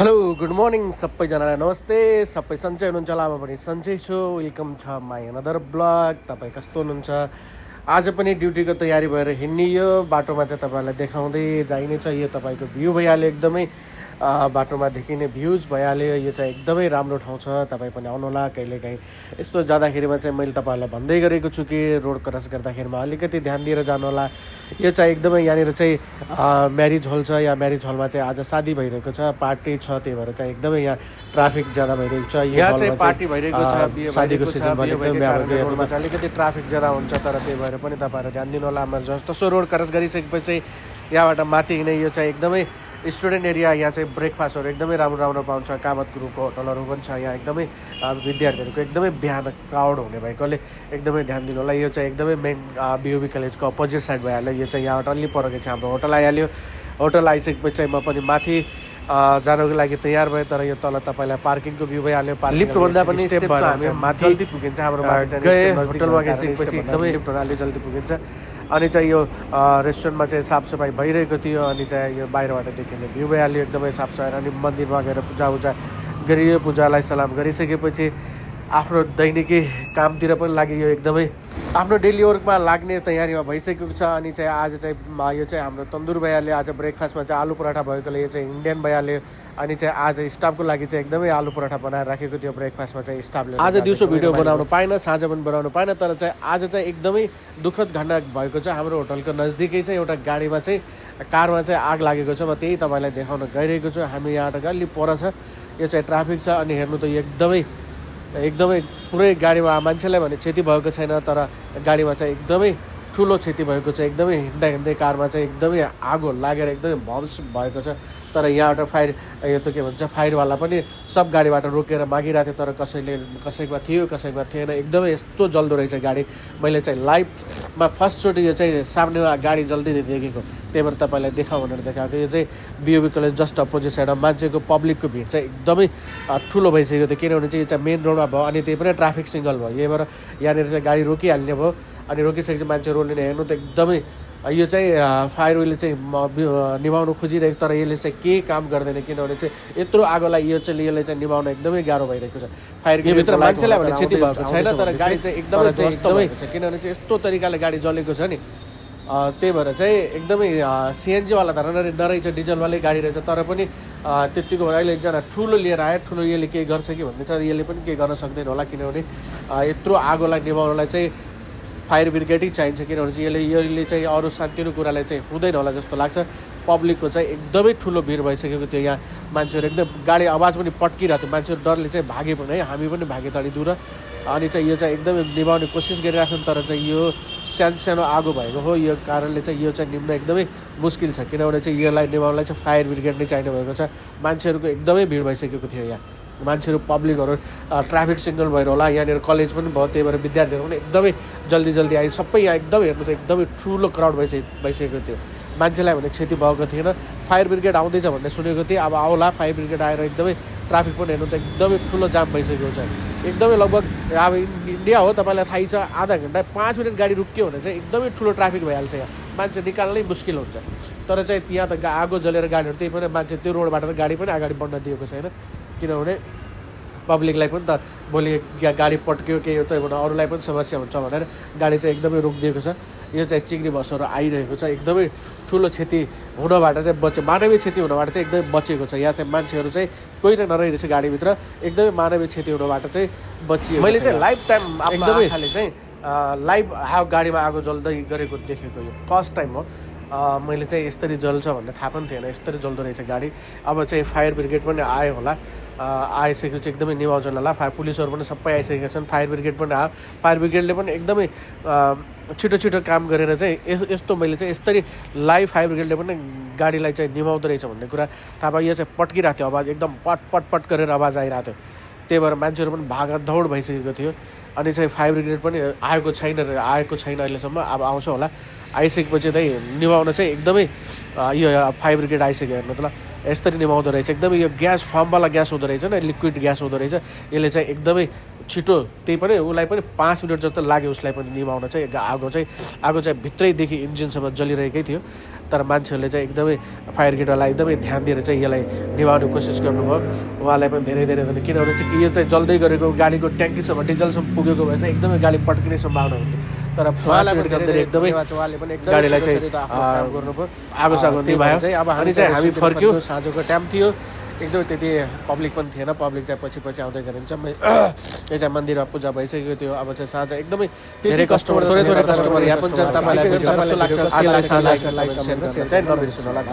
Hello good morning सबैजनालाई नमस्ते। सबै सन्चै हुनुहुन्छ होला? म पनि सन्चै छु। वेलकम छ माई अनदर ब्लग। तपाईँ कस्तो हुनुहुन्छ? आज पनि ड्युटीको तयारी भएर हिँडियो। बाटोमा चाहिँ तपाईँहरूलाई देखाउँदै जाइने छ। यो तपाईँको भ्यू भइहाल्यो, एकदमै बाटोमा देखिने भ्युज भइहाल्यो। यो चाहिँ एकदमै राम्रो ठाउँ छ, तपाईँ पनि आउनुहोला कहिलेकाहीँ। यस्तो जाँदाखेरिमा चाहिँ मैले तपाईँहरूलाई भन्दै गरेको छु कि रोड क्रस गर्दाखेरिमा अलिकति ध्यान दिएर जानुहोला। यो चाहिँ एकदमै यहाँनिर चाहिँ म्यारिज हल छ। या म्यारिज हलमा चाहिँ आज शादी भइरहेको छ, पार्टी छ, त्यही भएर चाहिँ एकदमै यहाँ ट्राफिक ज्यादा भइरहेको छ। यहाँ चाहिँ पार्टी भइरहेको छ, शादीको सिजन भनेको अलिकति ट्राफिक ज्यादा हुन्छ, तर त्यही भएर पनि तपाईँहरू ध्यान दिनु होला। जस्तो रोड क्रस गरिसकेपछि यहाँबाट माथि हिँड्ने यो चाहिँ एकदमै स्टुडेन्ट एरिया। यहाँ चाहिँ ब्रेकफास्टहरू एकदमै राम्रो राम्रो पाउँछ। कामत ग्रुपको होटलहरू पनि छ। यहाँ एकदमै विद्यार्थीहरूको एकदमै बिहान क्राउड हुने भएकोले एकदमै ध्यान दिनु होला। यो चाहिँ एकदमै मेन बिओबी कलेजको अपोजिट साइड भइहाल्यो। यो चाहिँ यहाँबाट अलि परकै चाहिँ हाम्रो होटल आइहाल्यो। होटल आइसकेपछि चाहिँ म पनि माथि जानको लागि तयार भयो, तर यो तल तपाईँलाई पार्किङको भ्यू भइहाल्यो। लिफ्टभन्दा पनि स्टेप हामी माथि जल्दी पुगिन्छ। हाम्रो होटलमा गइसकेपछि एकदमै लिफ्टहरू अलि जल्दी पुगिन्छ। अनि चाहिँ यो रेस्टुरेन्टमा चाहिँ साफसफाइ भइरहेको थियो। अनि चाहिँ यो बाहिरबाट देखिने भ्यू भइहाल्यो, एकदमै साफसफाइ। अनि मन्दिरमा गएर पूजा गरियो। पूजालाई सलाम गरिसकेपछि आफ्नो दैनिकी कामतिर पनि लाग्यो। यो एकदमै आफ्नो डेली वर्कमा लाग्ने तयारीमा भइसकेको छ। अनि चाहिँ आज चाहिँ यो चाहिँ हाम्रो तन्दुर भइहाल्यो। आज ब्रेकफास्टमा चाहिँ आलु पराठा भएकोले यो चाहिँ इन्डियन भइहाल्यो। अनि चाहिँ आज स्टाफको लागि चाहिँ एकदमै आलु पराठा बनाएर राखेको थियो ब्रेकफास्टमा चाहिँ स्टाफले। आज दिउँसो भिडियो बनाउनु पाएन, साँझ पनि बनाउनु पाएन, तर चाहिँ आज चाहिँ एकदमै दुःखद घटना भएको छ। हाम्रो होटलको नजिकै चाहिँ एउटा गाडीमा चाहिँ कारमा चाहिँ आग लागेको छ। म त्यही तपाईँलाई देखाउन गइरहेको छु। हामी यहाँबाट अलि पर छ, यो चाहिँ ट्राफिक छ। अनि हेर्नु त एकदमै पुरै गाडीमा मान्छेलाई भने क्षति भएको छैन, तर गाडीमा चाहिँ एकदमै ठुलो क्षति भएको छ। एकदमै हिँड्दै कारमा चाहिँ एकदमै आगो लागेर एकदमै भम्स भएको छ। तर यहाँबाट फायर यो त के भन्छ फायरवाला पनि सब गाडीबाट रोकेर मागिरहेको थियो, तर कसैमा थियो कसैमा थिएन। एकदमै यस्तो जल्दो रहेछ गाडी। मैले चाहिँ लाइभमा फर्स्टचोटि यो चाहिँ सामनेमा गाडी जल्दी देखेको, त्यही भएर तपाईँलाई देखाऊ भनेर देखाएको। यो चाहिँ बिओबी कलेज जस्ट अपोजिट साइडमा मान्छेको पब्लिकको भिड चाहिँ एकदमै ठुलो भइसकेको थियो, किनभने चाहिँ यो चाहिँ मेन रोडमा भयो। अनि त्यही पनि ट्राफिक सिग्नल भयो, यही भएर यहाँनिर चाहिँ गाडी रोकिहाल्ने भयो। अनि रोकिसकेपछि मान्छे रोल्ने हेर्नु त एकदमै यो चाहिँ फायरवेले चाहिँ निभाउनु खोजिरहेको, तर यसले चाहिँ केही काम गर्दैन, किनभने चाहिँ यत्रो आगोलाई यसले चाहिँ निभाउन एकदमै गाह्रो भइरहेको छ। फायरभित्र मान्छेलाई भने क्षति भएको छैन, तर गाडी चाहिँ एकदमै छ, किनभने चाहिँ यस्तो तरिकाले गाडी जलेको छ नि। त्यही भएर चाहिँ एकदमै सिएनजीवाला त नरहेछ, डिजलवालै गाडी रहेछ, तर पनि त्यत्तिको अहिले एकजना ठुलो लिएर आयो। ठुलो यसले केही गर्छ कि भन्ने छ, यसले पनि केही गर्न सक्दैन होला, किनभने यत्रो आगोलाई निभाउनलाई चाहिँ फायर ब्रिगेडै चाहिन्छ, किनभने चाहिँ यसले चाहिँ अरू सानोतिनो कुरालाई चाहिँ हुँदैन होला जस्तो लाग्छ। पब्लिकको चाहिँ एकदमै ठुलो भिड भइसकेको थियो। यहाँ मान्छेहरू एकदम गाडी आवाज पनि पट्किरहेको थियो, मान्छेहरू डरले चाहिँ भागे पनि है, हामी पनि भागे तडी दूर। अनि चाहिँ यो चाहिँ एकदमै निभाउने कोसिस गरिरहेको छ, तर चाहिँ यो सानो आगो भएको हो, यो कारणले चाहिँ यो चाहिँ निम्न एकदमै मुस्किल छ, किनभने चाहिँ यसलाई निभाउनलाई चाहिँ फायर ब्रिगेड नै चाहिने भएको छ। मान्छेहरूको एकदमै भिड भइसकेको थियो। यहाँ मान्छेहरू पब्लिकहरू ट्राफिक सिग्नल भएर होला, यहाँनिर कलेज पनि भयो, त्यही भएर विद्यार्थीहरू पनि एकदमै जल्दी आयो। सबै यहाँ एकदमै हेर्नु त एकदमै ठुलो क्राउड भइसकेको थियो। मान्छेलाई भने क्षति भएको थिएन। फायर ब्रिगेड आउँदैछ भन्ने सुनेको थिएँ, अब आउला। फायर ब्रिगेड आएर एकदमै ट्राफिक पनि हेर्नु त एकदमै ठुलो जाम भइसकेको छ। एकदमै लगभग अब इन्डिया हो, तपाईँलाई थाहै छ, आधा घन्टा 5 मिनट गाडी रुक्यो भने चाहिँ एकदमै ठुलो ट्राफिक भइहाल्छ। यहाँ मान्छे निकाल्नै मुस्किल हुन्छ, तर चाहिँ त्यहाँ त आगो जलेर गाडीहरू, त्यही पनि मान्छे त्यो रोडबाट त गाडी पनि अगाडि बढ्न दिएको छैन, किनभने पब्लिकलाई पनि त भोलि गाडी पट्क्यो के हो त भने अरूलाई पनि समस्या हुन्छ भनेर गाडी चाहिँ एकदमै रोकिदिएको छ। यो चाहिँ चिग्री बसहरू आइरहेको छ, एकदमै ठुलो क्षति हुनबाट चाहिँ मानवीय क्षति हुनबाट चाहिँ एकदमै बचेको छ। यहाँ चाहिँ मान्छेहरू चाहिँ कोही नरहेछ गाडीभित्र, एकदमै मानवीय क्षति हुनबाट चाहिँ बचियो। मैले चाहिँ लाइफ टाइम एकदमै चाहिँ लाइभ गाडीमा आगो जल्दै गरेको देखेको, यो फर्स्ट टाइम हो। मैले चाहिँ यसरी जल्छ भन्ने थाहा पनि थिएन, यसरी जल्दो रहेछ गाडी। अब चाहिँ फायर ब्रिगेड पनि आयो होला, आइसकेको चाहिँ एकदमै निभाउँछन् होला। पुलिसहरू पनि सबै आइसकेका छन्, फायर ब्रिगेड पनि आयो। फायर ब्रिगेडले पनि एकदमै छिटो काम गरेर चाहिँ यस्तो मैले चाहिँ यसरी लाइभ फायर ब्रिगेडले पनि गाडीलाई चाहिँ निभाउँदो रहेछ भन्ने कुरा थाहा पायो। यो चाहिँ पट्किरहेको थियो, आवाज एकदम पट गरेर आवाज आइरहेको थियो, त्यही भएर मान्छेहरू पनि भागदौड भइसकेको थियो। अनि चाहिँ फायर ब्रिगेड पनि आएको छैन अहिलेसम्म, अब आउँछ होला। आइसकेपछि चाहिँ निभाउन चाहिँ एकदमै यो फायर ब्रिगेड आइसक्यो। हेर्नु त ल, यसरी निभाउँदो रहेछ। एकदमै यो ग्यास फर्मवाला ग्यास हुँदो रहेछ न, लिक्विड ग्यास हुँदो रहेछ, यसले चाहिँ एकदमै छिटो त्यही पनि उसलाई पनि 5 मिनट जस्तो लाग्यो उसलाई पनि निभाउन चाहिँ आगो चाहिँ भित्रैदेखि इन्जिनसम्म जलिरहेकै थियो तर मान्छेहरूले चाहिँ एकदमै फायर ब्रिगेडलाई एकदमै ध्यान दिएर चाहिँ यसलाई निभाउने कोसिस गर्नुभयो उहाँलाई पनि धेरै धेरै धन्यवाद किनभने चाहिँ कि यो चाहिँ जल्दै गरेको गाडीको ट्याङ्कीसम्म डिजलसम्म पुगेको भए चाहिँ एकदमै गाडी पड्किने सम्भावना हुन्थ्यो तर एकदमै गाडीलाई चाहिँ आगोसागो निभायो चाहिँ अब हामी चाहिँ हामी फर्क्यौँ साँझको टाइम थियो एकदमै त्यति पब्लिक पनि थिएन पब्लिक चाहिँ पछि आउँदै गरिन्छ यो चाहिँ मन्दिरमा पूजा भइसक्यो थियो अब चाहिँ साँझ एकदमै धेरै कस्टमर थोरै कस्टमर यहाँ पनि छ तपाईँलाई लाग्छ